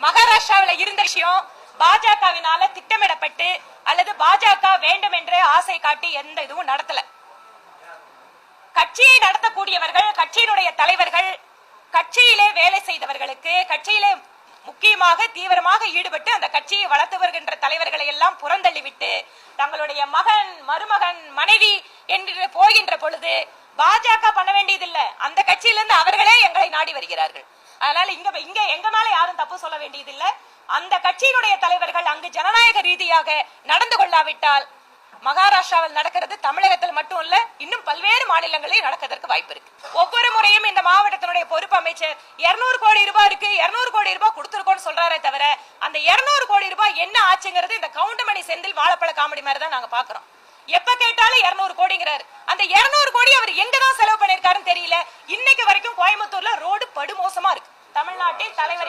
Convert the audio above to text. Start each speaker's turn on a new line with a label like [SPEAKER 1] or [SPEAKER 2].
[SPEAKER 1] மகாராஷ்டிராவில் இருந்த விஷயம் பாஜகவினால திட்டமிடப்பட்டு அல்லது பாஜக வேண்டும் என்று ஆசை காட்டி எந்த இதுவும் நடத்தல. கட்சியை நடத்தக்கூடியவர்கள், கட்சியினுடைய தலைவர்கள், கட்சியிலே வேலை செய்தவர்களுக்கு, கட்சியிலே முக்கியமாக தீவிரமாக ஈடுபட்டு அந்த கட்சியை வளர்த்து வருகின்ற தலைவர்களை எல்லாம் புறந்தள்ளிவிட்டு தங்களுடைய மகன், மருமகன், மனைவி என்று போகின்ற பொழுது பாஜக பண்ண வேண்டியதில்லை. அந்த கட்சியிலிருந்து அவர்களே எங்களை நாடி வருகிறார்கள். அதனால இங்க எங்க மேல யாரும் தப்பு சொல்ல வேண்டியதில்லை. அந்த கட்சியினுடைய தலைவர்கள் அங்கு ஜனநாயக ரீதியாக நடந்து கொள்ளாவிட்டால் மகாராஷ்டிராவில் நடக்கிறது தமிழகத்தில் மட்டும் இல்ல, இன்னும் பல்வேறு மாநிலங்களில் நடக்கிறதுக்கு வாய்ப்பு இருக்கு. ஒவ்வொரு முறையும் இந்த மாவட்டத்தினுடைய பொறுப்பு அமைச்சர் 200 கோடி ரூபாய் இருக்கு, 200 கோடி ரூபாய் கொடுத்திருக்கோம்னு சொல்றாரே தவிர அந்த 200 கோடி ரூபாய் என்ன ஆச்சுங்கிறது இந்த கவுண்டமணி செந்தில் வாழைப்பழ காமெடி மாதிரி தான் நாங்க பாக்குறோம். எப்ப கேட்டாலும் 200 கோடிங்கிறாரு. அந்த 200 கோடி அவர் எங்கதான் செலவு பண்ணிருக்காருன்னு தெரியல. இன்னைக்கு வரைக்கும் கோயம்புத்தூர்ல ரோடு படுமோசமா இருக்கு. தமிழ்நாட்டில் தலைவர்